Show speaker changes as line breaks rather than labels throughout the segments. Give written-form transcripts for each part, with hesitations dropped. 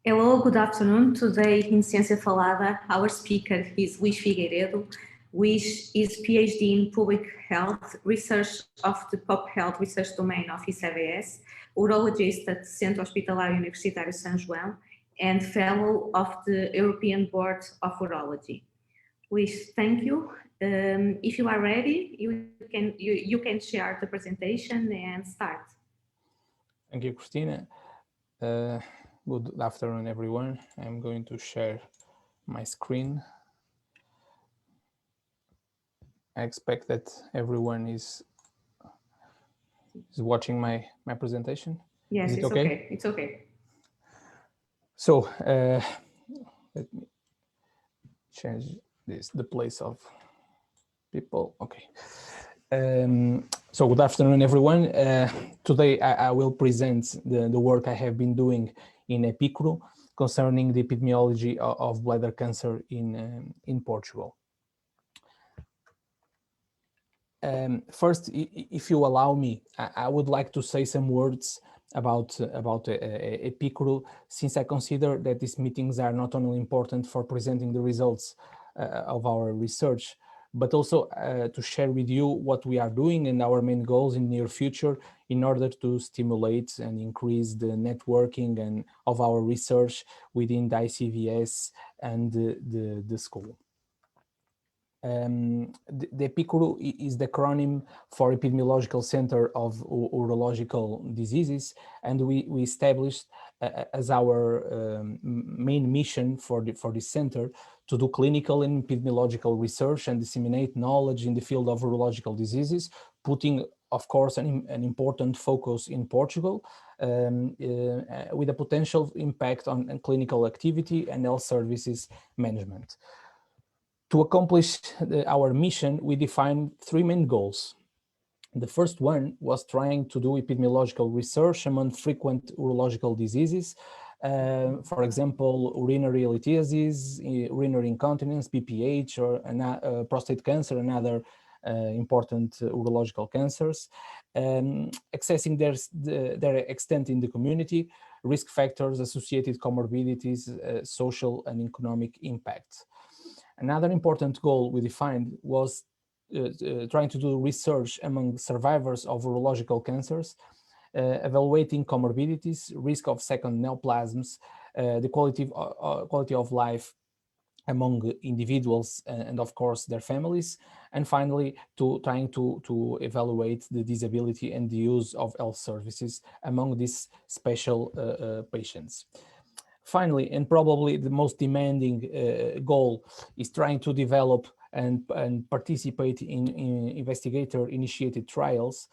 Hello, good afternoon. Today in Ciência Falada, our speaker is Luís Figueiredo, which is PhD in Public Health, Research of the Pop Health Research Domain of ICBS, urologist at Centro Hospitalar Universitário São João, and Fellow of the European Board of Urology. Luís, thank you. If you are ready, you can share the presentation and start.
Thank you, Christina. Good afternoon, everyone. I'm going to share my screen. I expect that everyone is watching my presentation.
Yes, it's okay. It's okay.
So let me change the place of people. Okay. So good afternoon, everyone. Today I will present the work I have been doing in EPICURO concerning the epidemiology of bladder cancer in Portugal. First, if you allow me, I would like to say some words about EPICURO, since I consider that these meetings are not only important for presenting the results of our research, but also to share with you what we are doing and our main goals in the near future in order to stimulate and increase the networking and of our research within the ICVS and the school. The EPICURO is the acronym for Epidemiological Center of Urological Diseases, and we established as our main mission for this center to do clinical and epidemiological research and disseminate knowledge in the field of urological diseases, putting, of course, an important focus in Portugal, with a potential impact on clinical activity and health services management. To accomplish our mission, we defined three main goals. The first one was trying to do epidemiological research among frequent urological diseases, for example, urinary lithiasis, urinary incontinence, BPH, or prostate cancer, and other important urological cancers, accessing their extent in the community, risk factors, associated comorbidities, social and economic impacts. Another important goal we defined was trying to do research among survivors of urological cancers, evaluating comorbidities, risk of second neoplasms, the quality of life among individuals and of course their families, and finally trying to evaluate the disability and the use of health services among these special patients. Finally, and probably the most demanding goal, is trying to develop and participate in investigator-initiated trials,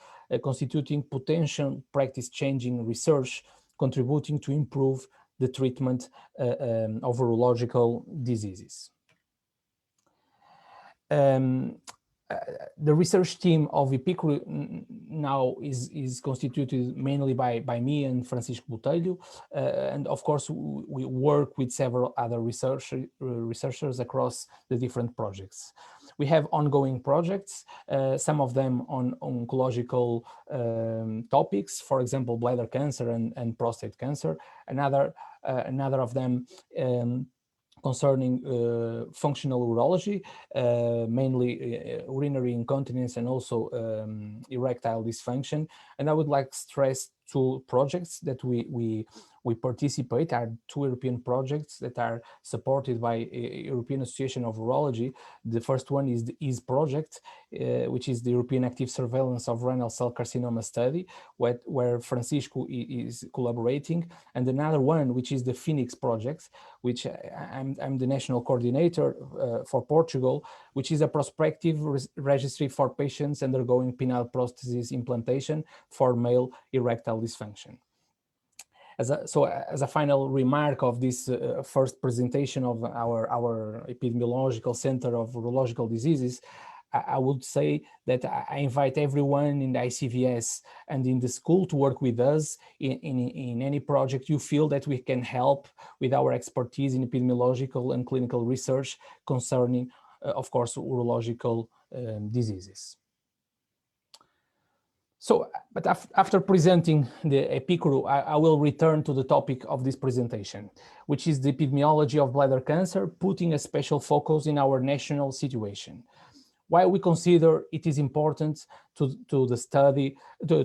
constituting potential practice-changing research, contributing to improve the treatment of urological diseases. The research team of EPICURO now is constituted mainly by me and Francisco Botelho, and of course we work with several other researchers across the different projects. We have ongoing projects, some of them on oncological topics, for example, bladder cancer and prostate cancer. Another of them concerning functional urology, mainly urinary incontinence and also erectile dysfunction. And I would like to stress two projects that we participate, are two European projects that are supported by European Association of Urology. The first one is the EASE project, which is the European Active Surveillance of Renal Cell Carcinoma Study, where Francisco is collaborating, and another one, which is the Phoenix project, which I'm the national coordinator for Portugal, which is a prospective registry for patients undergoing penile prosthesis implantation for male erectile dysfunction. As a final remark of this first presentation of our Epidemiological Center of Urological Diseases, I would say that I invite everyone in the ICVS and in the school to work with us in any project you feel that we can help with our expertise in epidemiological and clinical research concerning, of course, urological diseases. So, but after presenting the EPICURO, I will return to the topic of this presentation, which is the epidemiology of bladder cancer, putting a special focus in our national situation. Why we consider it is important to study the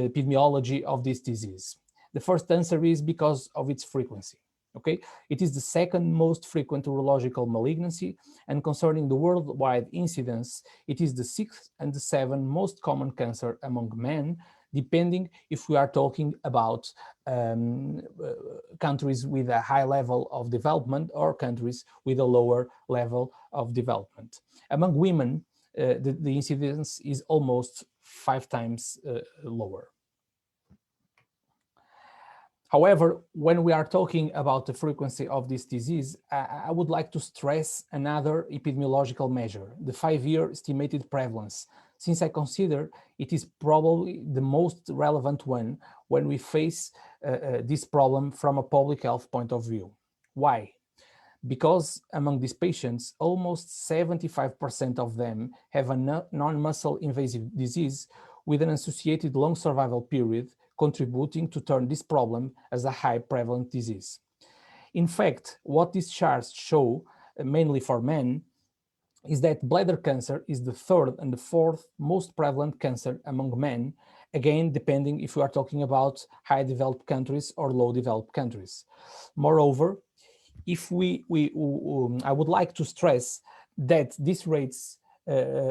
epidemiology of this disease. The first answer is because of its frequency. Okay, it is the second most frequent urological malignancy, and concerning the worldwide incidence, it is the sixth and the seventh most common cancer among men, depending if we are talking about countries with a high level of development or countries with a lower level of development. Among women, the incidence is almost 5 times lower. However, when we are talking about the frequency of this disease, I would like to stress another epidemiological measure, the 5-year estimated prevalence, since I consider it is probably the most relevant one when we face this problem from a public health point of view. Why? Because among these patients, almost 75% of them have a non-muscle invasive disease with an associated long survival period, contributing to turn this problem as a high prevalent disease. In fact, what these charts show, mainly for men, is that bladder cancer is the third and the fourth most prevalent cancer among men, again, depending if we are talking about high developed countries or low developed countries. Moreover, if I would like to stress that these rates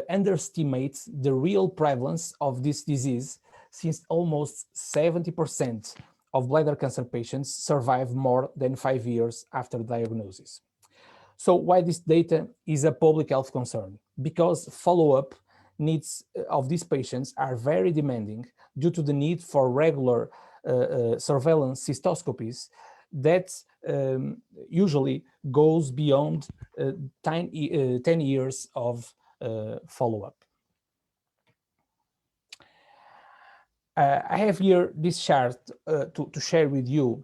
underestimate the real prevalence of this disease, since almost 70% of bladder cancer patients survive more than 5 years after diagnosis. So why this data is a public health concern? Because follow-up needs of these patients are very demanding due to the need for regular surveillance cystoscopies that usually goes beyond 10 years of follow-up. I have here this chart to share with you,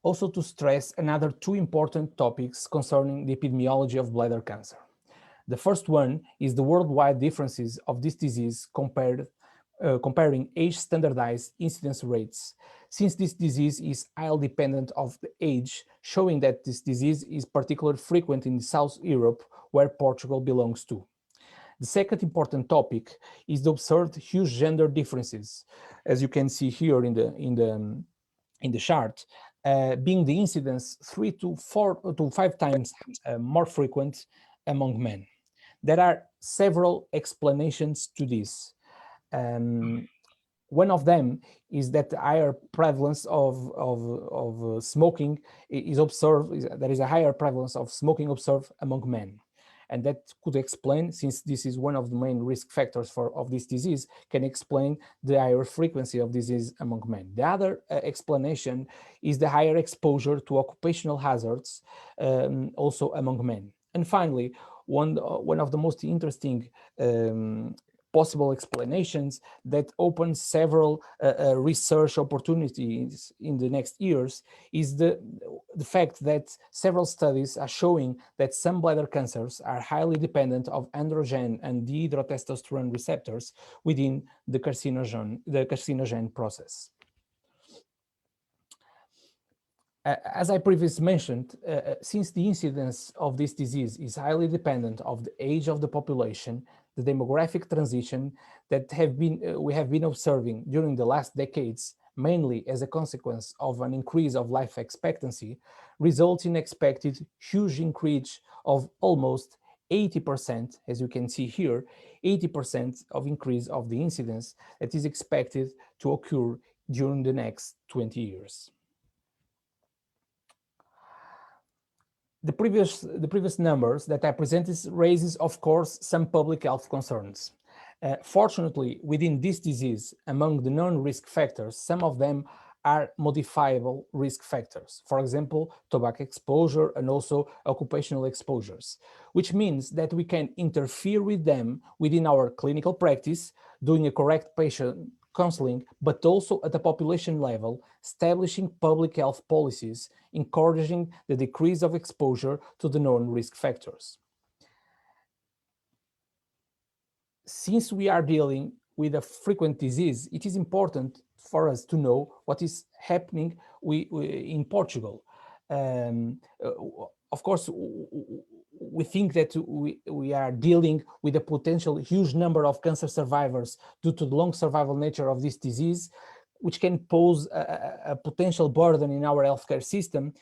also to stress another 2 important topics concerning the epidemiology of bladder cancer. The first one is the worldwide differences of this disease comparing age-standardized incidence rates, since this disease is highly dependent of the age, showing that this disease is particularly frequent in South Europe, where Portugal belongs to. The second important topic is the observed huge gender differences, as you can see here in the chart, being the incidence 3 to 5 times more frequent among men. There are several explanations to this. One of them is that the higher prevalence of smoking is observed, there is a higher prevalence of smoking observed among men. And that could explain, since this is one of the main risk factors of this disease, can explain the higher frequency of disease among men. The other explanation is the higher exposure to occupational hazards, also among men. And finally, one of the most interesting possible explanations that open several research opportunities in the next years is the fact that several studies are showing that some bladder cancers are highly dependent of androgen and dihydrotestosterone receptors within the carcinogen process. As I previously mentioned, since the incidence of this disease is highly dependent of the age of the population, the demographic transition that we have been observing during the last decades, mainly as a consequence of an increase of life expectancy, results in expected huge increase of almost 80%, as you can see here, 80% of increase of the incidence that is expected to occur during the next 20 years. The previous numbers that I presented raises, of course, some public health concerns. Fortunately, within this disease, among the known risk factors, some of them are modifiable risk factors. For example, tobacco exposure and also occupational exposures, which means that we can interfere with them within our clinical practice, doing a correct patient counseling, but also at the population level, establishing public health policies, encouraging the decrease of exposure to the known risk factors. Since we are dealing with a frequent disease, it is important for us to know what is happening in Portugal. Of course, we think that we are dealing with a potential huge number of cancer survivors due to the long survival nature of this disease, which can pose a potential burden in our healthcare system.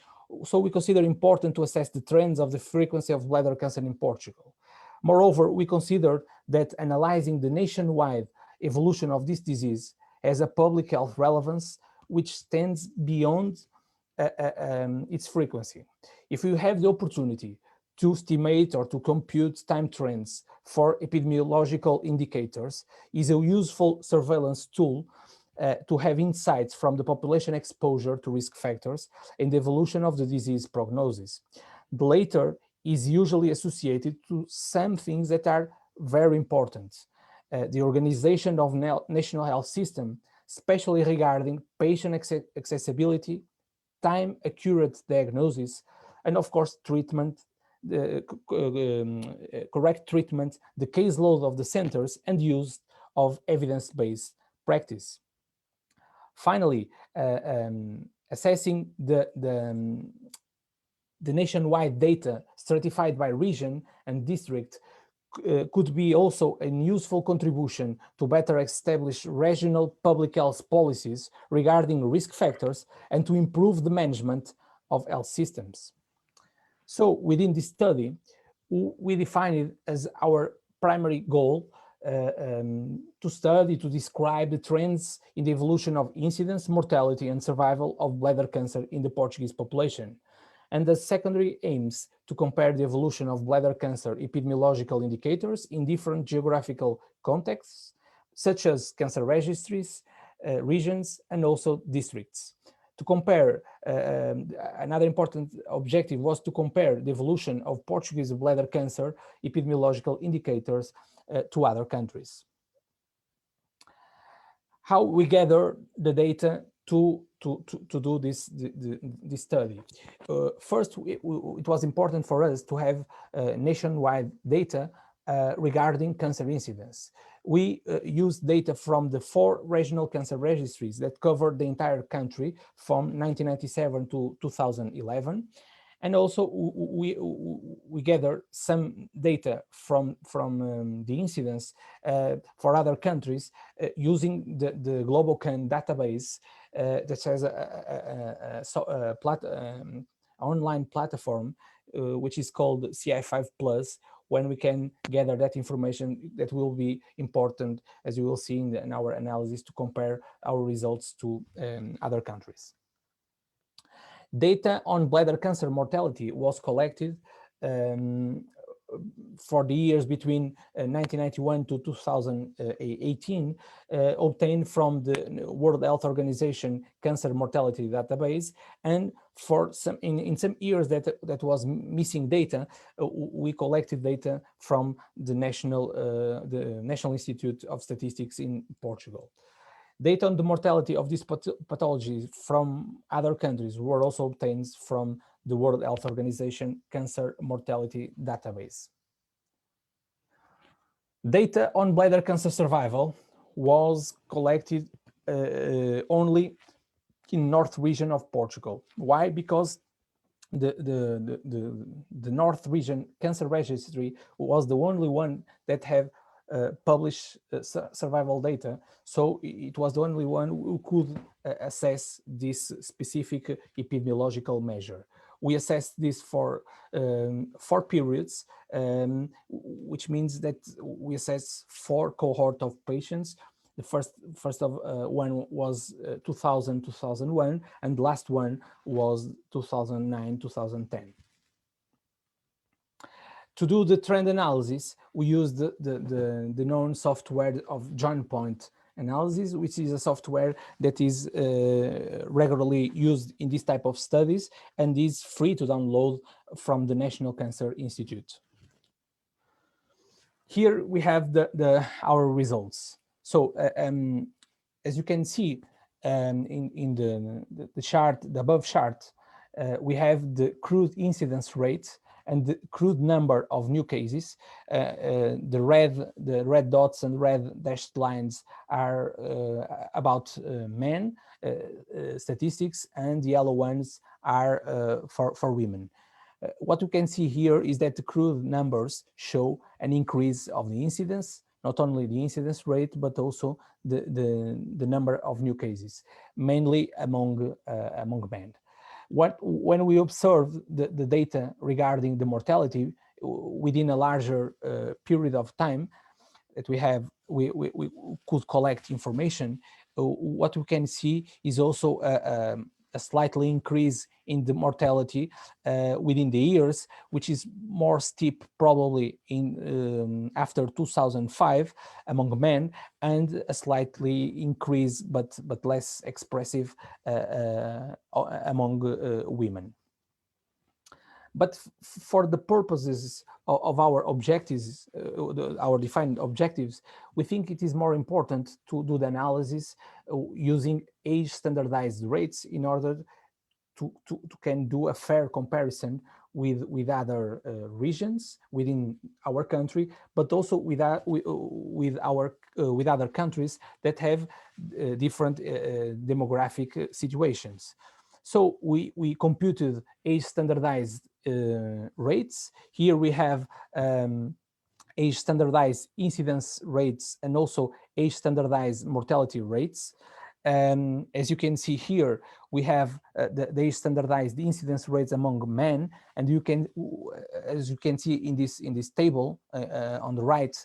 So we consider important to assess the trends of the frequency of bladder cancer in Portugal. Moreover, we consider that analyzing the nationwide evolution of this disease has a public health relevance which stands beyond its frequency. If you have the opportunity to estimate or to compute time trends for epidemiological indicators, is a useful surveillance tool to have insights from the population exposure to risk factors and the evolution of the disease prognosis. The latter is usually associated to some things that are very important. The organization of national health system, especially regarding patient accessibility, time accurate diagnosis, and of course treatment, correct treatment, the caseload of the centers, and use of evidence-based practice. Finally, assessing the nationwide data stratified by region and district could be also a useful contribution to better establish regional public health policies regarding risk factors and to improve the management of health systems. So within this study, we define it as our primary goal to study, to describe the trends in the evolution of incidence, mortality, and survival of bladder cancer in the Portuguese population. And the secondary aims to compare the evolution of bladder cancer epidemiological indicators in different geographical contexts, such as cancer registries, regions, and also districts. To compare, another important objective was to compare the evolution of Portuguese bladder cancer epidemiological indicators to other countries. How we gather the data to do this study. First, it was important for us to have nationwide data regarding cancer incidence. We used data from the 4 regional cancer registries that covered the entire country from 1997 to 2011. And also we gathered some data from the incidence for other countries using the GloboCan database that has an online platform which is called CI5+, when we can gather that information that will be important, as you will see in our analysis, to compare our results to other countries. Data on bladder cancer mortality was collected for the years between 1991 to 2018, obtained from the World Health Organization Cancer Mortality Database, and for some in some years that was missing data, we collected data from the National Institute of Statistics in Portugal. Data on the mortality of this pathology from other countries were also obtained from the World Health Organization Cancer Mortality Database. Data on bladder cancer survival was collected only in North region of Portugal. Why? Because the North region cancer registry was the only one that have published survival data, so it was the only one who could assess this specific epidemiological measure. We assessed this for 4 periods, which means that we assess 4 cohort of patients. The first of one was 2000-2001, and the last one was 2009-2010. To do the trend analysis, we used the known software of joint point analysis, which is a software that is regularly used in this type of studies and is free to download from the National Cancer Institute. Here we have our results. So as you can see in the chart, the above chart, we have the crude incidence rate and the crude number of new cases. The red dots and red dashed lines are about men statistics, and the yellow ones are for women. What you can see here is that the crude numbers show an increase of the incidence, not only the incidence rate, but also the number of new cases, mainly among men. When we observe the data regarding the mortality within a larger period of time that we could collect information, what we can see is also a slightly increase in the mortality within the years, which is more steep probably in after 2005 among men, and a slightly increase but less expressive among women. But for the purposes of our objectives, our defined objectives, we think it is more important to do the analysis using age standardized rates in order to can do a fair comparison with other regions within our country, but also with other countries that have different demographic situations. So we computed age standardized rates. Here we have age standardized incidence rates and also age standardized mortality rates. As you can see here, we have the age standardized incidence rates among men, and as you can see in this table on the right,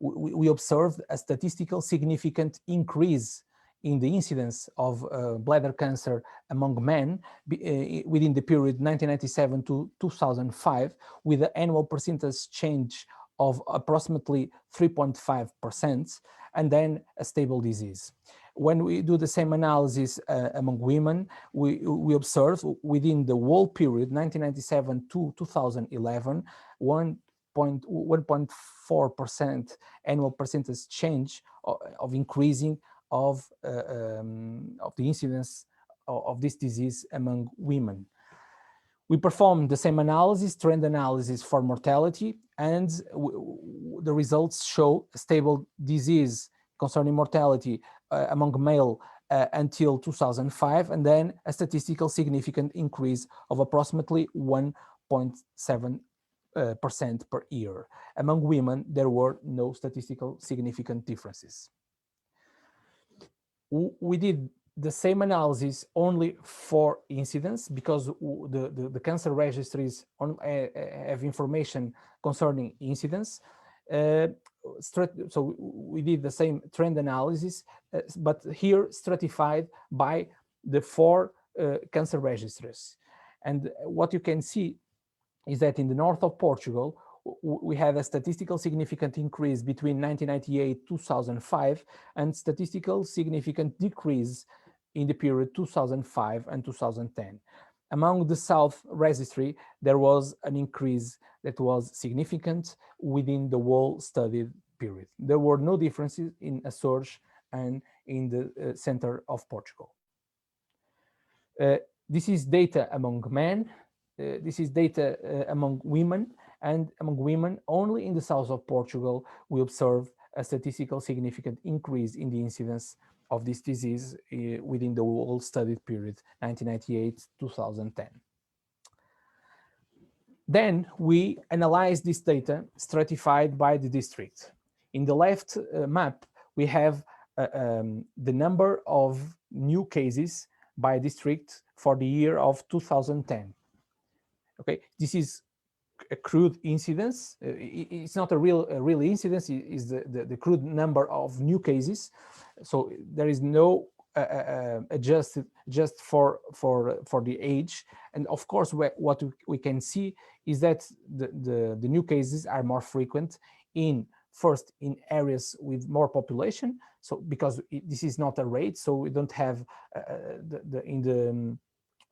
we observed a statistical significant increase in the incidence of bladder cancer among men within the period 1997 to 2005, with an annual percentage change of approximately 3.5%, and then a stable disease. When we do the same analysis among women, we observe within the whole period 1997 to 2011, 1.4% annual percentage change of increasing of the incidence of this disease among women. We performed the same analysis, trend analysis for mortality, and the results show a stable disease concerning mortality among male until 2005, and then a statistical significant increase of approximately 1.7% per year. Among women, there were no statistical significant differences. We did the same analysis only for incidence, because the cancer registries have information concerning incidence. So we did the same trend analysis, but here stratified by the 4 cancer registries. And what you can see is that in the north of Portugal, we had a statistical significant increase between 1998 2005 and statistical significant decrease in the period 2005 and 2010. Among the South registry, there was an increase that was significant within the whole studied period. There were no differences in Açores and in the center of Portugal. This is data among men. This is data among women, and among women, only in the south of Portugal, we observed a statistical significant increase in the incidence of this disease within the whole studied period, 1998-2010. Then we analyzed this data stratified by the district. In the left map, we have the number of new cases by district for the year of 2010. Okay, this is a crude incidence. It's not a real incidence. It's the crude number of new cases. So there is no adjusted just for the age. And of course, what we can see is that the new cases are more frequent first in areas with more population. So because this is not a rate, so we don't have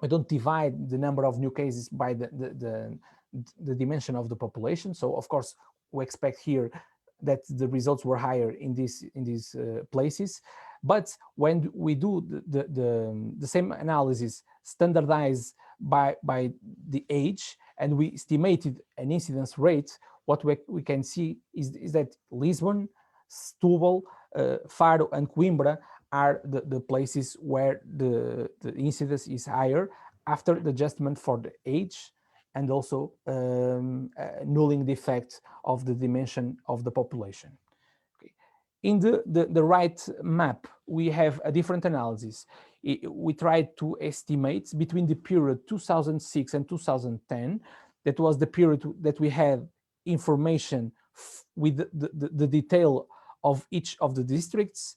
we don't divide the number of new cases by the dimension of the population. So of course we expect here that the results were higher in these places. But when we do the same analysis standardized by the age and we estimated an incidence rate, what we can see is that Lisbon, Setúbal, Faro, and Coimbra are the places where the incidence is higher after the adjustment for the age and also nulling the effect of the dimension of the population. Okay. In the right map, we have a different analysis. We tried to estimate between the period 2006 and 2010, that was the period that we had information with the detail of each of the districts,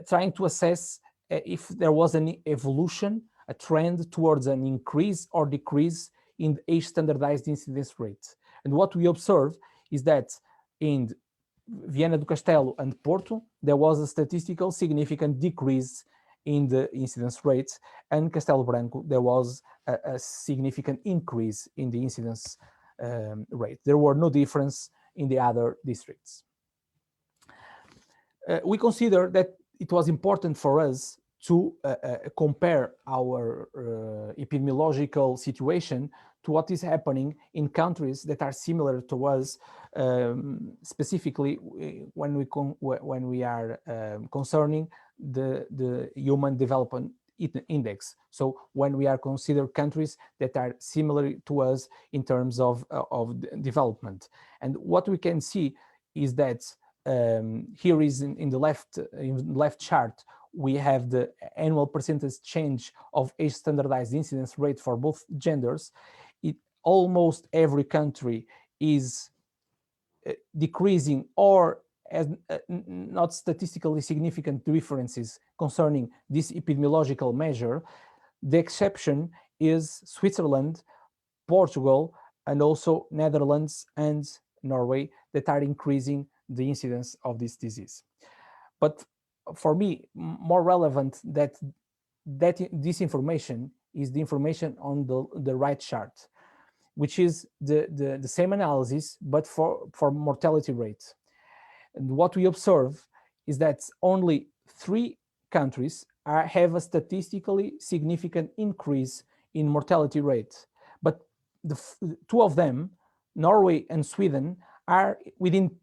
trying to assess if there was an evolution, a trend towards an increase or decrease in the age standardized incidence rate. And what we observe is that in Viana do Castelo and Porto, there was a statistical significant decrease in the incidence rates, and Castelo Branco, there was a significant increase in the incidence rate. There were no difference in the other districts. We consider that it was important for us to compare our epidemiological situation to what is happening in countries that are similar to us, specifically when we are concerning the Human Development Index. So when we are consider countries that are similar to us in terms of development. And what we can see is that here is in the left chart, we have the annual percentage change of age standardized incidence rate for both genders. Almost every country is decreasing or as not statistically significant differences concerning this epidemiological measure. The exception is Switzerland, Portugal, and also Netherlands and Norway that are increasing the incidence of this disease. But for me, more relevant that this information is the information on the right chart, which is the same analysis, but for mortality rates. And what we observe is that only 3 countries have a statistically significant increase in mortality rate. But the 2 of them, Norway and Sweden, are within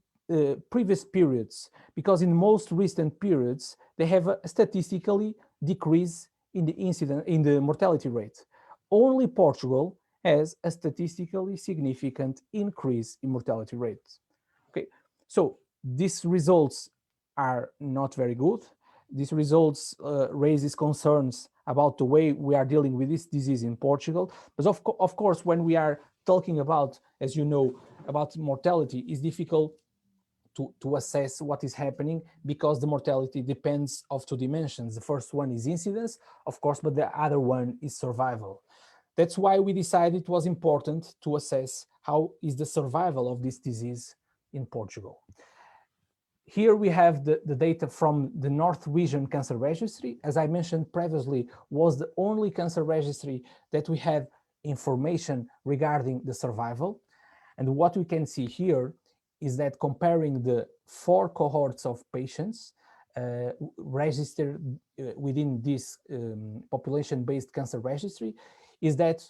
previous periods, because in most recent periods, they have a statistically decrease in the mortality rate. Only Portugal has a statistically significant increase in mortality rates. Okay, so these results are not very good. These results raises concerns about the way we are dealing with this disease in Portugal. But of course, when we are talking about, as you know, about mortality, it's difficult to assess what is happening, because the mortality depends of 2 dimensions. The first one is incidence, of course, but the other one is survival. That's why we decided it was important to assess how is the survival of this disease in Portugal. Here we have the data from the North Region Cancer Registry. As I mentioned previously, was the only cancer registry that we had information regarding the survival. And what we can see here is that comparing the 4 cohorts of patients registered within this population-based cancer registry, is that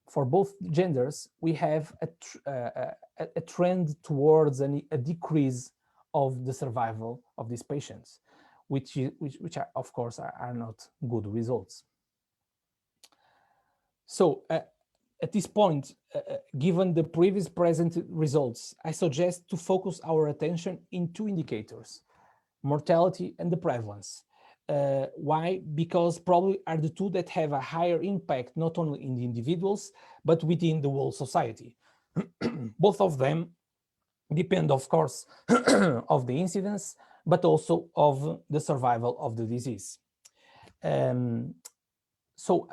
for both genders, we have a trend towards a decrease of the survival of these patients, which are, of course, are not good results. So at this point, given the previous presented results, I suggest to focus our attention in 2 indicators, mortality and the prevalence. Why? Because probably are the 2 that have a higher impact, not only in the individuals, but within the whole society. Both of them depend, of course, of the incidence, but also of the survival of the disease. So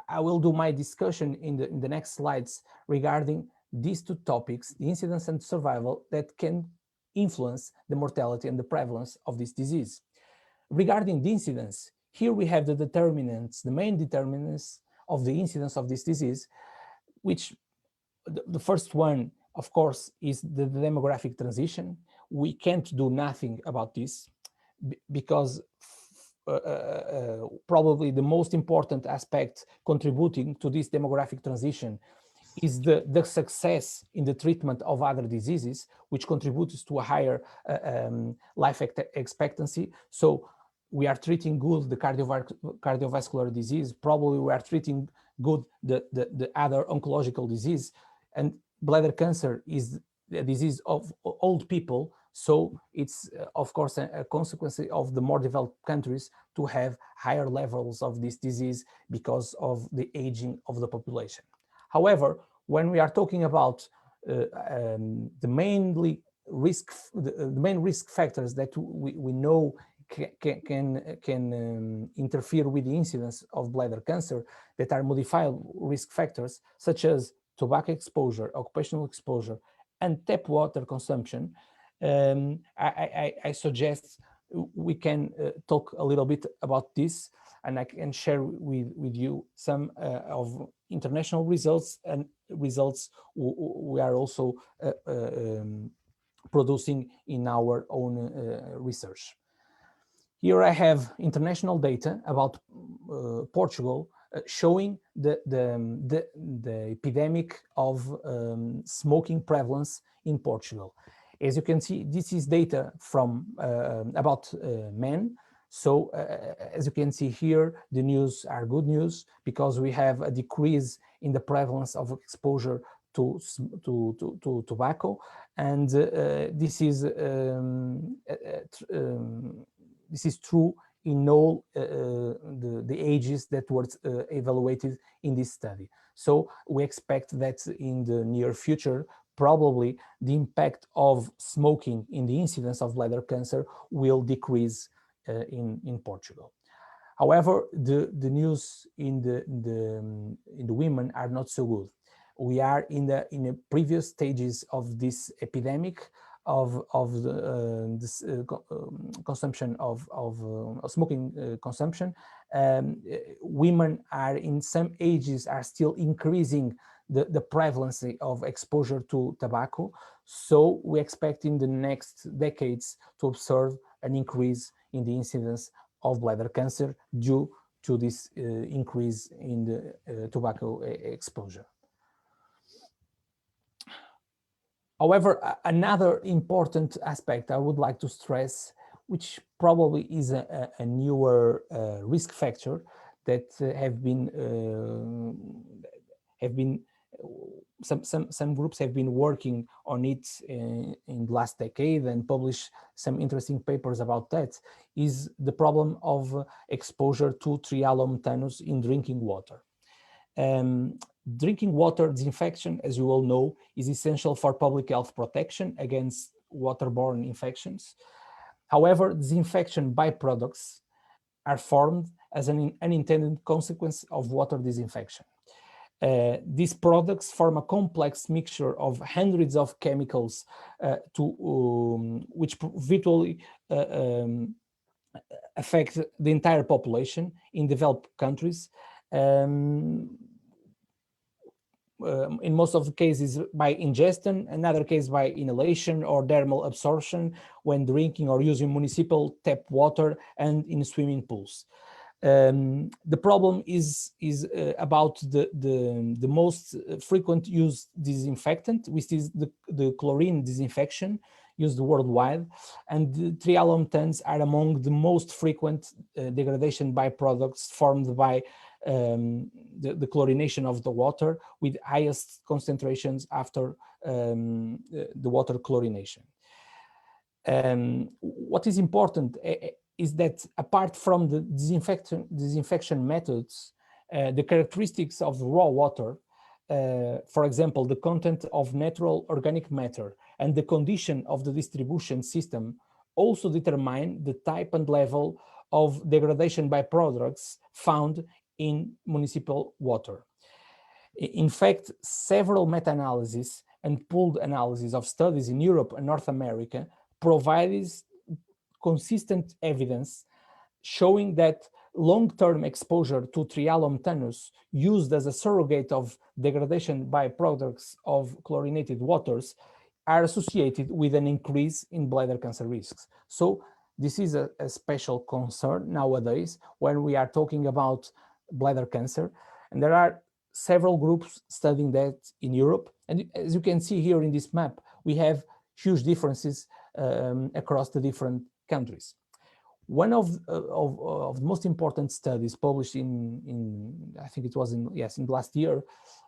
I will do my discussion in the next slides regarding these 2 topics, the incidence and survival, that can influence the mortality and the prevalence of this disease. Regarding the incidence, here we have the determinants, the main determinants of the incidence of this disease, which the first one, of course, is the demographic transition. We can't do nothing about this, because probably the most important aspect contributing to this demographic transition is the success in the treatment of other diseases, which contributes to a higher life expectancy. So we are treating good the cardiovascular disease, probably we are treating good the other oncological disease, and bladder cancer is a disease of old people, so it's of course a consequence of the more developed countries to have higher levels of this disease because of the aging of the population. However, when we are talking about the main risk factors that we know can interfere with the incidence of bladder cancer, that are modifiable risk factors such as tobacco exposure, occupational exposure, and tap water consumption, I suggest we can talk a little bit about this, and I can share with you some of international results and results we are also producing in our own research. Here I have international data about Portugal showing the epidemic of smoking prevalence in Portugal. As you can see, this is data from about men. So as you can see here, the news are good news because we have a decrease in the prevalence of exposure to tobacco, and this is true in all the ages that were evaluated in this study. So we expect that in the near future, probably the impact of smoking in the incidence of bladder cancer will decrease in Portugal. However, the news in the women are not so good. We are in the previous stages of this epidemic of this consumption of smoking consumption. Women are in some ages are still increasing the prevalence of exposure to tobacco. So we expect in the next decades to observe an increase in the incidence of bladder cancer due to this increase in the tobacco exposure. However, another important aspect I would like to stress, which probably is a newer risk factor that some groups have been working on it in the last decade and published some interesting papers about that, is the problem of exposure to Trialum tannus in drinking water. Drinking water disinfection, as you all know, is essential for public health protection against waterborne infections. However, disinfection byproducts are formed as an unintended consequence of water disinfection. These products form a complex mixture of hundreds of chemicals which virtually affect the entire population in developed countries. In most of the cases by ingestion, another case by inhalation or dermal absorption when drinking or using municipal tap water and in swimming pools. The problem is about the most frequent used disinfectant, which is the chlorine disinfection used worldwide, and the Trialum tannus are among the most frequent degradation byproducts formed by the chlorination of the water, with highest concentrations after the water chlorination. What is important is that apart from the disinfection methods, the characteristics of raw water, for example, the content of natural organic matter and the condition of the distribution system, also determine the type and level of degradation byproducts found in municipal water. In fact, several meta-analyses and pooled analyses of studies in Europe and North America provides consistent evidence showing that long-term exposure to Trialum tannus used as a surrogate of degradation byproducts of chlorinated waters are associated with an increase in bladder cancer risks. So this is a special concern nowadays when we are talking about bladder cancer, and there are several groups studying that in Europe. And as you can see here in this map, we have huge differences across the different countries. One of the most important studies published in I think it was in last year,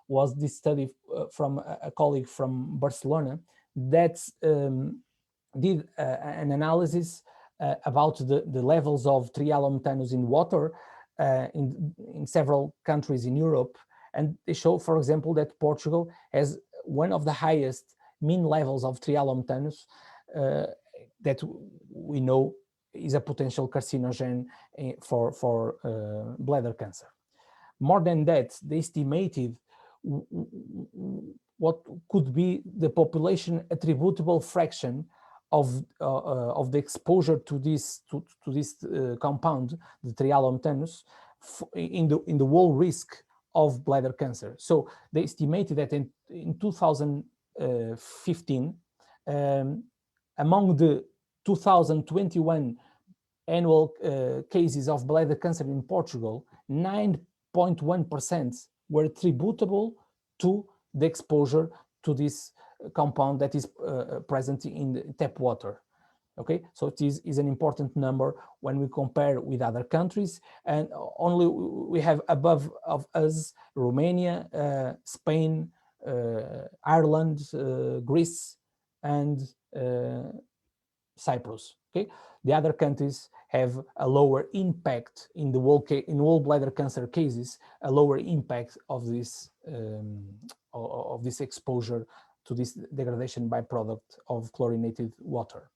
was this study from a colleague from Barcelona that did an analysis about the levels of trialomtanus in water in several countries in Europe. And they show, for example, that Portugal has one of the highest mean levels of trialomtanus that we know is a potential carcinogen for bladder cancer. More than that, they estimated what could be the population attributable fraction of the exposure to this compound, the trialomtanus, in the whole risk of bladder cancer. So they estimated that in 2015, among the 2021 annual cases of bladder cancer in Portugal, 9.1% were attributable to the exposure to this compound that is present in tap water. Okay, so it is an important number when we compare with other countries, and only we have above of us Romania, Spain, Ireland, Greece, and Cyprus. Okay, the other countries have a lower impact in all bladder cancer cases, a lower impact of this exposure to this degradation byproduct of chlorinated water.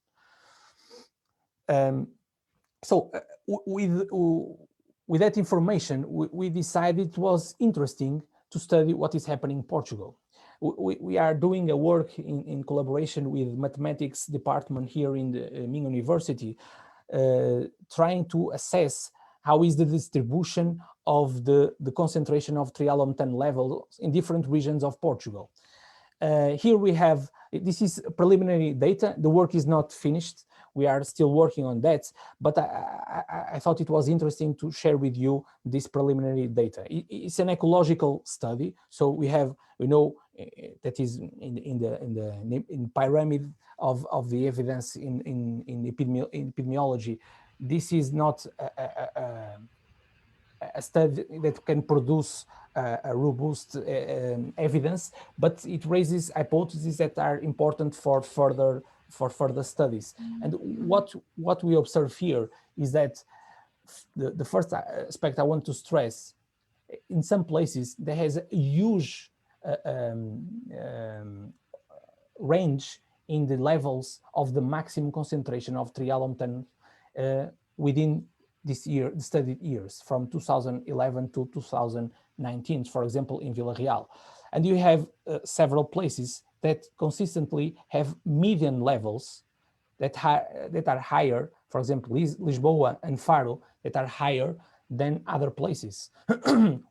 With that information, we decided it was interesting to study what is happening in Portugal. We are doing a work in collaboration with mathematics department here in the Minho University, trying to assess how is the distribution of the concentration of trialomtan levels in different regions of Portugal. Here we have, this is preliminary data, the work is not finished. We are still working on that, but I thought it was interesting to share with you this preliminary data. It's an ecological study, so we know that is in the pyramid of the evidence in epidemiology. This is not a study that can produce a robust evidence, but it raises hypotheses that are important for further studies. And what we observe here is that the first aspect I want to stress, in some places there has a huge range in the levels of the maximum concentration of trialomtan within this year, the studied years, from 2011 to 2019, for example, in Vila Real. And you have several places that consistently have median levels that are higher, for example, Lisboa and Faro, that are higher than other places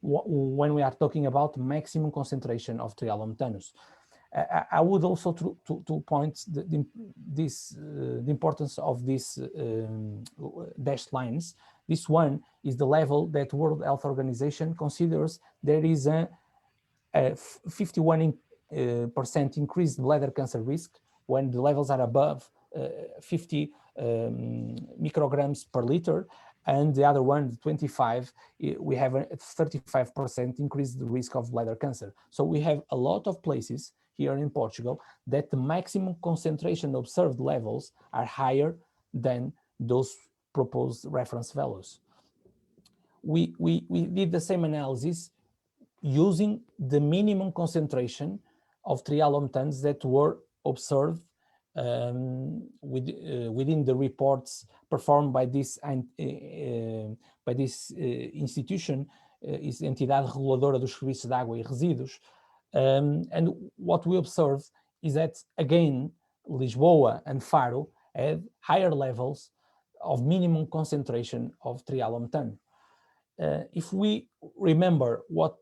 when we are talking about maximum concentration of trialomtanus. I would also to point the importance of these dashed lines. This one is the level that World Health Organization considers there is a 51% increased bladder cancer risk when the levels are above 50 micrograms per liter, and the other one, 25, we have a 35% increased risk of bladder cancer. So we have a lot of places here in Portugal that the maximum concentration observed levels are higher than those proposed reference values. We did the same analysis using the minimum concentration of trialomtans that were observed within the reports performed by this institution, is Entidade Reguladora dos Serviços de Água e Resíduos. And what we observed is that, again, Lisboa and Faro had higher levels of minimum concentration of trialomtan. If we remember what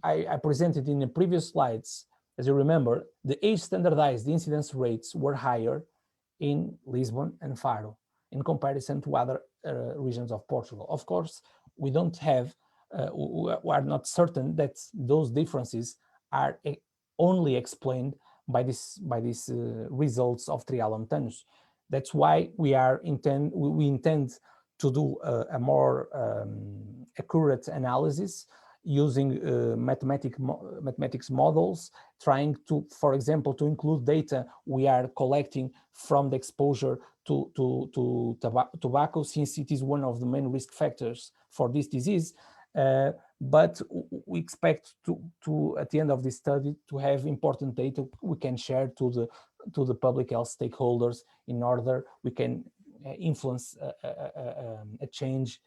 I presented in the previous slides, as you remember, the age standardized incidence rates were higher in Lisbon and Faro in comparison to other regions of Portugal. Of course, we don't have we are not certain that those differences are only explained by these results of trial and tenus. That's why we intend to do a more accurate analysis using mathematics models, trying to, for example, to include data we are collecting from the exposure to tobacco, since it is one of the main risk factors for this disease. But we expect to at the end of this study to have important data we can share to the public health stakeholders in order we can influence a change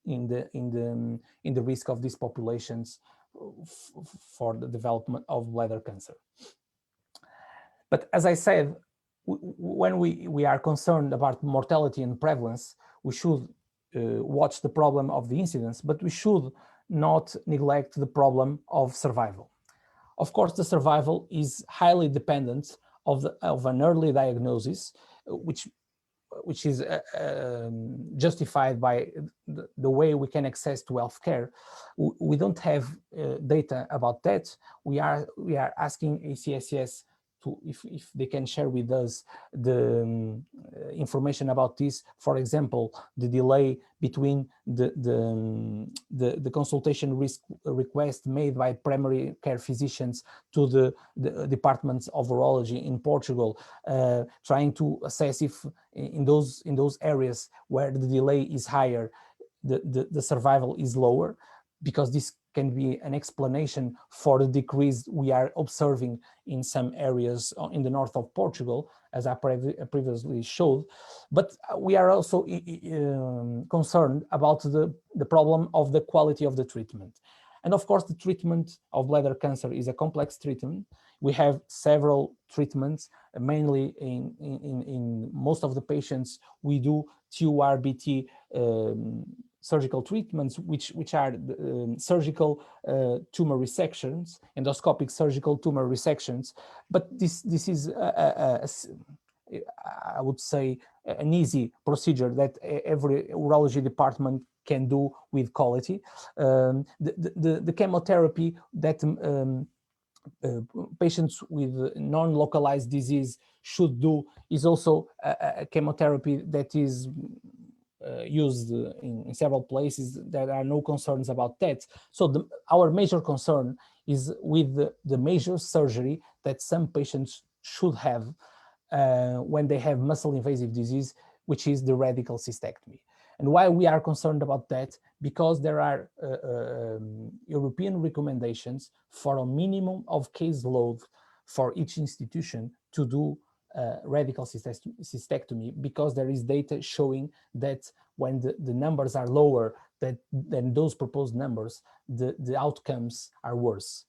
in the risk of these populations for the development of bladder cancer. But as I said, when we are concerned about mortality and prevalence, we should watch the problem of the incidence, but we should not neglect the problem of survival. Of course, the survival is highly dependent of an early diagnosis, which is justified by the way we can access to healthcare. We don't have data about that. We are asking ACSS if they can share with us the information about this. For example, the delay between the consultation request made by primary care physicians to the departments of urology in Portugal, trying to assess if in those areas where the delay is higher, the survival is lower, because this can be an explanation for the decrease we are observing in some areas in the north of Portugal, as I previously showed. But we are also concerned about the problem of the quality of the treatment. And of course, the treatment of bladder cancer is a complex treatment. We have several treatments, mainly in most of the patients. We do TURBT surgical treatments, which are surgical tumor resections, endoscopic surgical tumor resections. But this is, I would say, an easy procedure that every urology department can do with quality. The chemotherapy that patients with non-localized disease should do is also a chemotherapy that is used in several places. There are no concerns about that. So our major concern is with the major surgery that some patients should have when they have muscle invasive disease, which is the radical cystectomy. And why we are concerned about that? Because there are European recommendations for a minimum of caseload for each institution to do radical cystectomy, because there is data showing that when the numbers are lower than those proposed numbers, the outcomes are worse.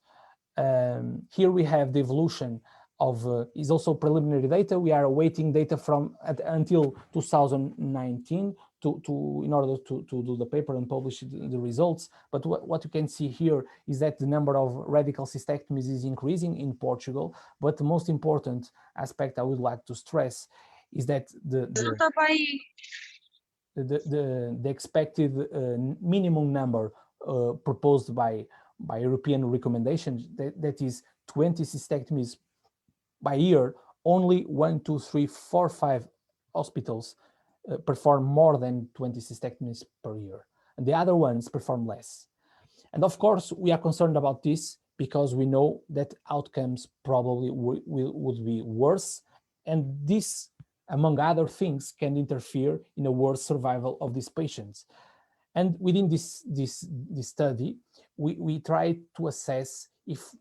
Here we have the evolution of, is also preliminary data. We are awaiting data from until 2019 in order to do the paper and publish the results. But what you can see here is that the number of radical cystectomies is increasing in Portugal. But the most important aspect I would like to stress is that the expected minimum number proposed by European recommendations, that is 20 cystectomies by year. Only 1, 2, 3, 4, 5 hospitals perform more than 20 cystectomies per year, and the other ones perform less. And of course, we are concerned about this because we know that outcomes probably would be worse, and this, among other things, can interfere in a worse survival of these patients. And within this study, we try to assess if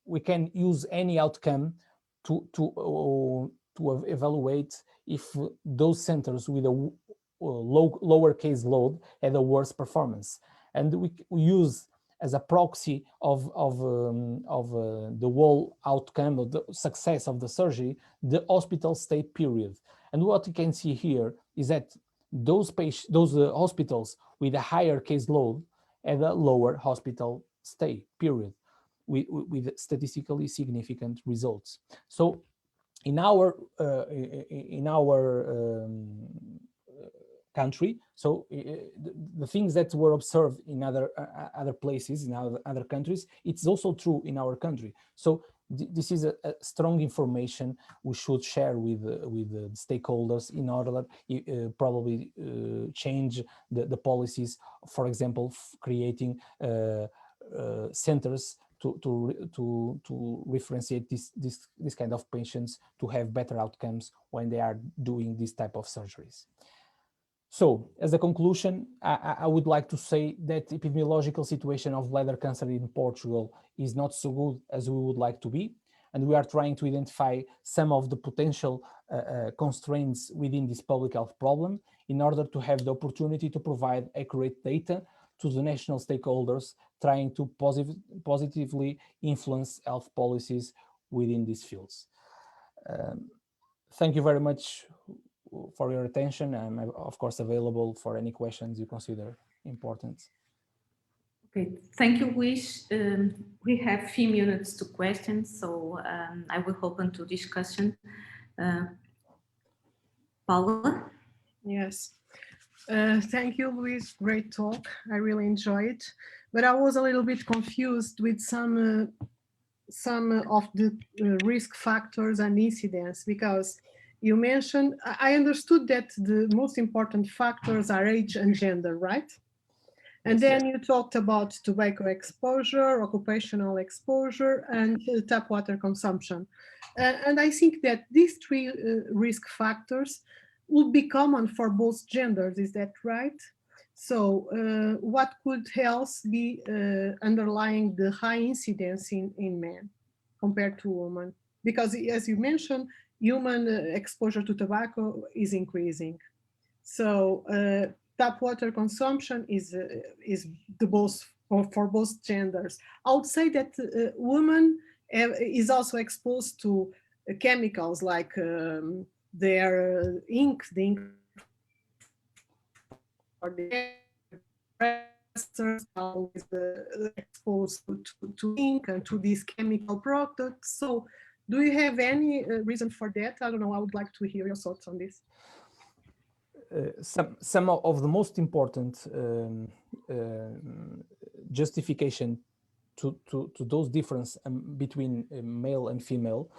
we can use any outcome to evaluate if those centers with a lower caseload had a worse performance. And we use as a proxy of the whole outcome of the success of the surgery, the hospital stay period. And what you can see here is that those hospitals with a higher caseload had a lower hospital stay period with statistically significant results. So in our country. So the things that were observed in other places, in other countries, it's also true in our country. So this is a strong information we should share with the stakeholders in order probably change the policies. For example, creating centers to differentiate this kind of patients to have better outcomes when they are doing this type of surgeries. So, as a conclusion, I would like to say that the epidemiological situation of bladder cancer in Portugal is not so good as we would like to be, and we are trying to identify some of the potential constraints within this public health problem in order to have the opportunity to provide accurate data to the national stakeholders, trying to positively influence health policies within these fields. Thank you very much for your attention. I'm of course available for any questions you consider important.
Okay, thank you, Luís. We have a few minutes to questions, so I will open to discussion. Paula?
Yes. Thank you, Luís. Great talk. I really enjoyed it. But I was a little bit confused with some of the risk factors and incidence, because you mentioned, I understood that the most important factors are age and gender, right? And then you talked about tobacco exposure, occupational exposure, and tap water consumption. And I think that these three risk factors would be common for both genders, is that right? So what could else be underlying the high incidence in men compared to women? Because as you mentioned, human exposure to tobacco is increasing. So tap water consumption is the most for both genders. I would say that women is also exposed to chemicals like their ink, the ink for the always exposed to ink and to these chemical products. So do you have any reason for that? I don't know. I would like to hear your thoughts on this.
Some of the most important justification to those difference between male and female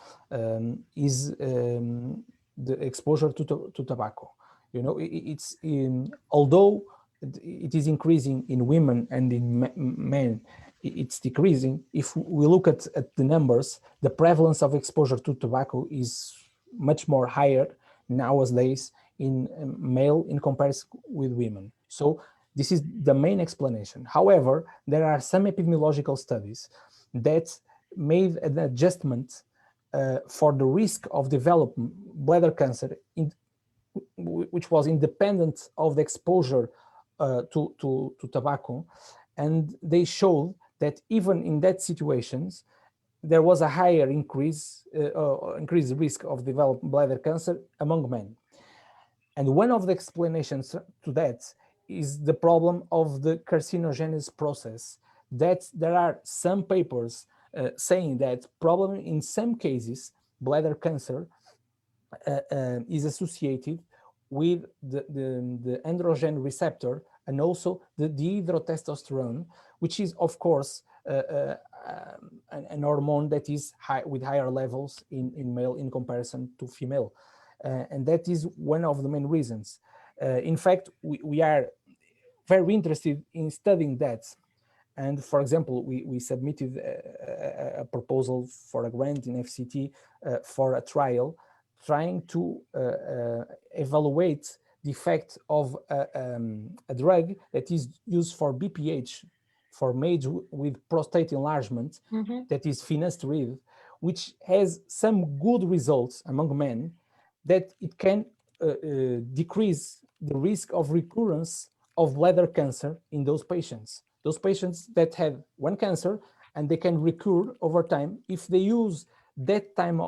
is the exposure to tobacco. You know, it's although it is increasing in women and in men, it's decreasing. If we look at the numbers, the prevalence of exposure to tobacco is much more higher nowadays in male in comparison with women. So this is the main explanation. However, there are some epidemiological studies that made an adjustment for the risk of developing bladder cancer, which was independent of the exposure to tobacco, and they showed that even in that situations, there was a higher increased risk of developing bladder cancer among men. And one of the explanations to that is the problem of the carcinogenesis process, that there are some papers saying that problem in some cases, bladder cancer is associated with the androgen receptor and also the dihydrotestosterone, which is of course an hormone that is with higher levels in male in comparison to female. And that is one of the main reasons. In fact, we are very interested in studying that. And for example, we submitted a proposal for a grant in FCT for a trial, trying to evaluate the effect of a drug that is used for BPH, for males with prostate enlargement, that is finasteride, which has some good results among men, that it can decrease the risk of recurrence of bladder cancer in those patients that have one cancer and they can recur over time if they use that type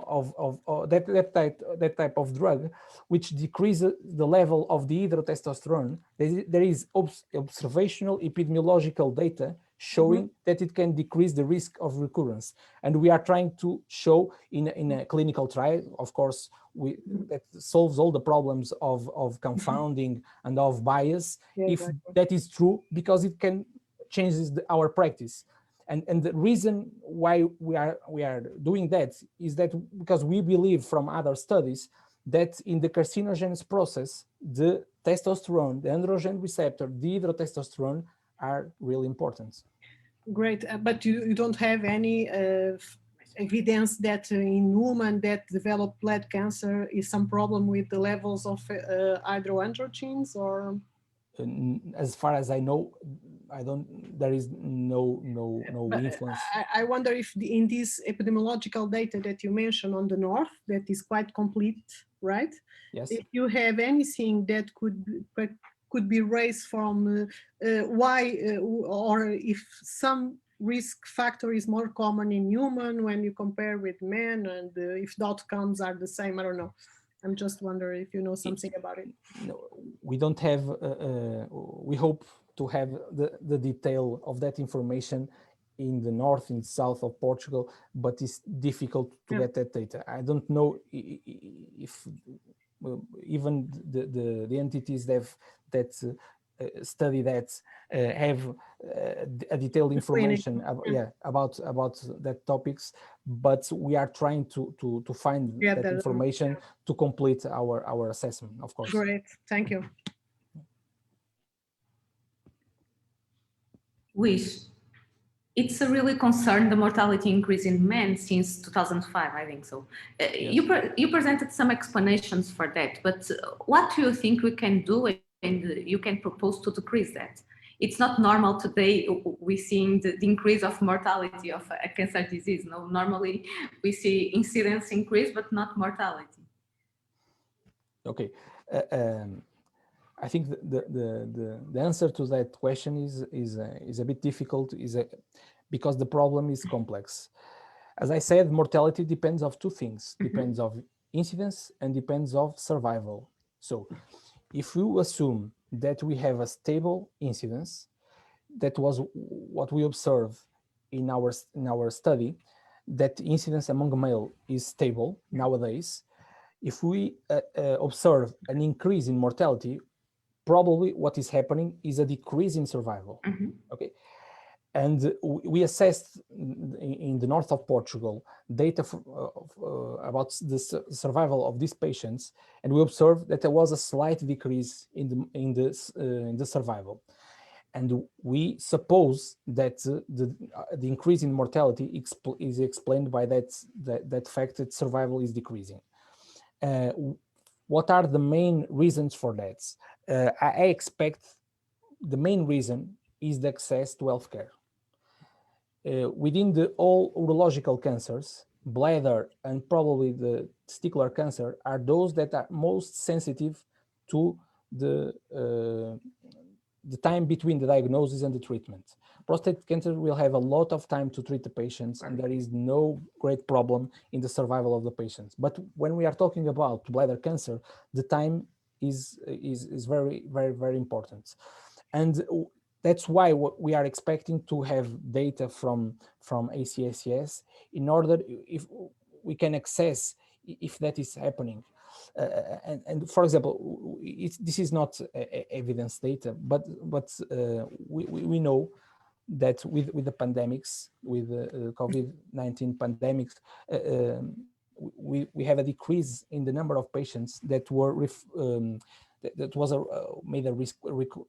of drug, which decreases the level of the dihydrotestosterone. There is observational epidemiological data showing that it can decrease the risk of recurrence. And we are trying to show in a clinical trial, of course, that solves all the problems of confounding and of bias, if that is true, because it can changes our practice. And the reason why we are doing that is that because we believe from other studies that in the carcinogenesis process, the testosterone, the androgen receptor, the hydrotestosterone are really important.
Great, but you don't have any evidence that in women that develop blood cancer is some problem with the levels of hydroandrogens, or?
As far as I know, there is no influence.
I wonder if in this epidemiological data that you mentioned on the north, that is quite complete, right?
Yes.
If you have anything that could be raised from why, or if some risk factor is more common in human when you compare with men, and if the outcomes are the same, I don't know. I'm just wondering if you know something about it.
No, we don't have, we hope to have the detail of that information in the north and south of Portugal, but it's difficult to get that data. I don't know if even the entities that study that have a detailed information about that topics, but we are trying to find that information to complete our assessment, of course.
Great, thank you.
Luís, it's a really concern, the mortality increase in men since 2005, I think so.
Yes.
You presented some explanations for that, but what do you think we can do and you can propose to decrease that? It's not normal today, we're seeing the increase of mortality of a cancer disease. No, normally we see incidence increase, but not mortality.
Okay. I think the answer to that question is a bit difficult, because the problem is complex. As I said, mortality depends of two things, depends of incidence and depends of survival. So if you assume that we have a stable incidence, that was what we observed in our study, that incidence among male is stable nowadays. If we observe an increase in mortality, probably what is happening is a decrease in survival. Okay, and we assessed in the north of Portugal data about the survival of these patients, and we observed that there was a slight decrease in the survival. And we suppose that the increase in mortality is explained by that fact that survival is decreasing. What are the main reasons for that? I expect the main reason is the access to healthcare. Within all urological cancers, bladder and probably the testicular cancer are those that are most sensitive to the time between the diagnosis and the treatment. Prostate cancer will have a lot of time to treat the patients, and there is no great problem in the survival of the patients. But when we are talking about bladder cancer, the time is very, very, very important. And that's why we are expecting to have data from ACSCS in order, if we can access if that is happening. And for example, this is not evidence data, but we know that with the pandemics, with the COVID-19 pandemics, we have a decrease in the number of patients that were made a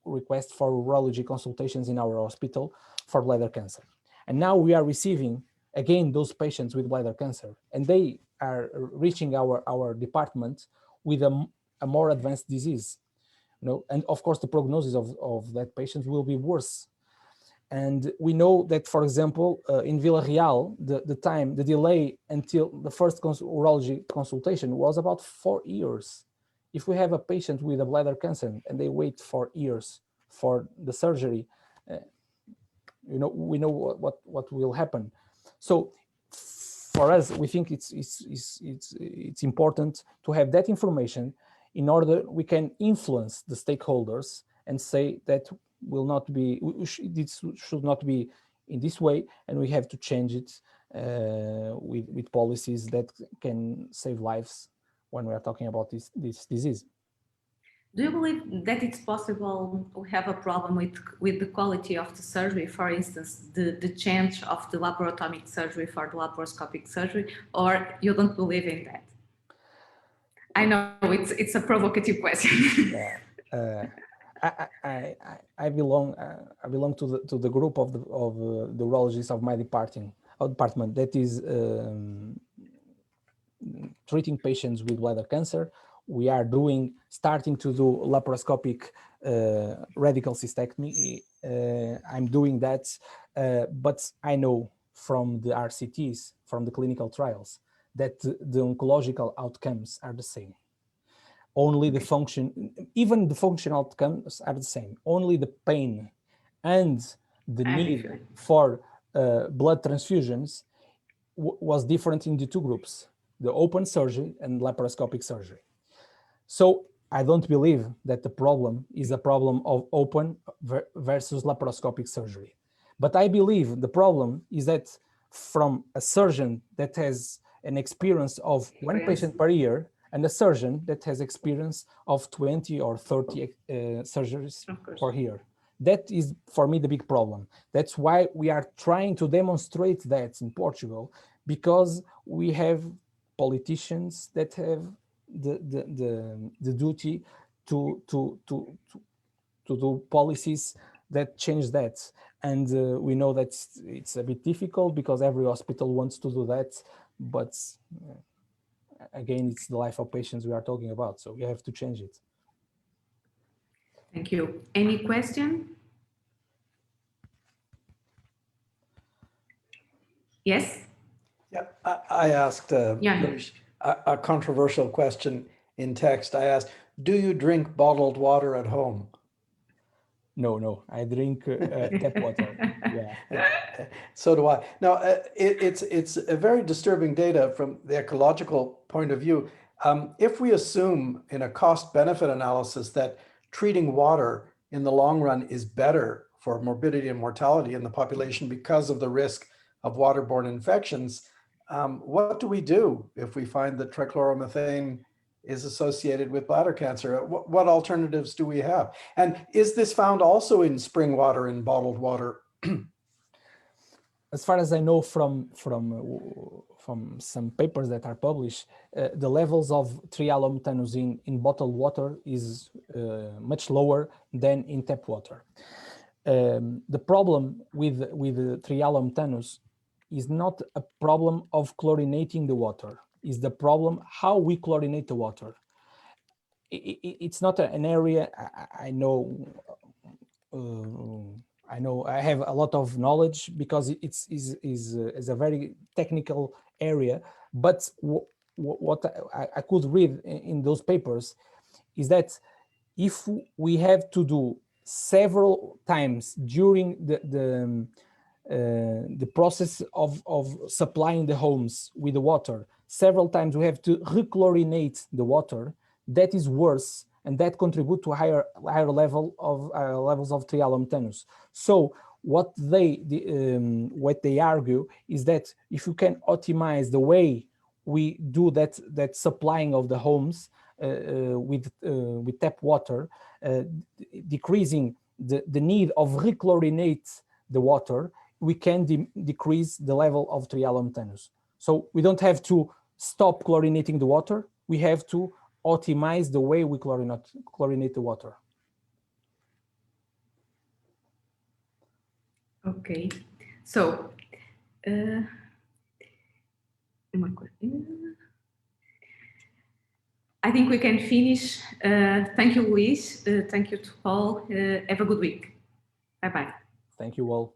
request for urology consultations in our hospital for bladder cancer. And now we are receiving again those patients with bladder cancer, and they are reaching our department with a more advanced disease, and of course the prognosis of that patient will be worse. And we know that, for example, in Villarreal, the delay until the first urology consultation was about 4 years. If we have a patient with a bladder cancer and they wait 4 years for the surgery, we know what will happen. So for us, we think it's important to have that information in order we can influence the stakeholders and say that will not be, this should not be in this way, and we have to change it with policies that can save lives when we are talking about this disease.
Do you believe that it's possible to have a problem with the quality of the surgery, for instance, the change of the laparoscopic surgery for the laparoscopic surgery, or you don't believe in that? I know it's a provocative question.
Yeah. I belong to the group of the urologists of my department that is treating patients with bladder cancer. We are starting to do laparoscopic radical cystectomy. I'm doing that, but I know from the RCTs, from the clinical trials, that the oncological outcomes are the same. Only the function, even the functional outcomes are the same. Only the pain and the need for blood transfusions was different in the two groups, the open surgery and laparoscopic surgery. So I don't believe that the problem is a problem of open versus laparoscopic surgery. But I believe the problem is that from a surgeon that has an experience of one patient per year and a surgeon that has experience of 20 or 30 surgeries per year. That is, for me, the big problem. That's why we are trying to demonstrate that in Portugal, because we have politicians that have the duty to do policies that change that. And we know that it's a bit difficult because every hospital wants to do that, but again, it's the life of patients we are talking about, so we have to change it.
Thank you. Any question? Yes?
Yeah, I asked a controversial question in text. I asked, do you drink bottled water at home?
No, I drink tap water. Yeah.
So do I. Now, it's a very disturbing data from the ecological point of view. If we assume in a cost-benefit analysis that treating water in the long run is better for morbidity and mortality in the population because of the risk of waterborne infections, what do we do if we find that trichloromethane is associated with bladder cancer? What alternatives do we have? And is this found also in spring water and bottled water?
As far as I know from some papers that are published, the levels of triallomethanosine in bottled water is much lower than in tap water. The problem with triallomethanos is not a problem of chlorinating the water. Is the problem how we chlorinate the water. It's not an area I know. I have a lot of knowledge because is a very technical area. But what I could read in those papers is that if we have to do several times during the process of supplying the homes with the water, several times we have to rechlorinate the water, that is worse, and that contribute to a higher level of levels of triallomethanos. So what they argue is that if you can optimize the way we do that supplying of the homes with tap water, decreasing the need of rechlorinate the water, we can decrease the level of triallomethanos. So we don't have to stop chlorinating the water. We have to optimize the way we chlorinate the water.
Okay, so I think we can finish. Thank you, Luís. Thank you to all. Have a good week. Bye-bye.
Thank you all.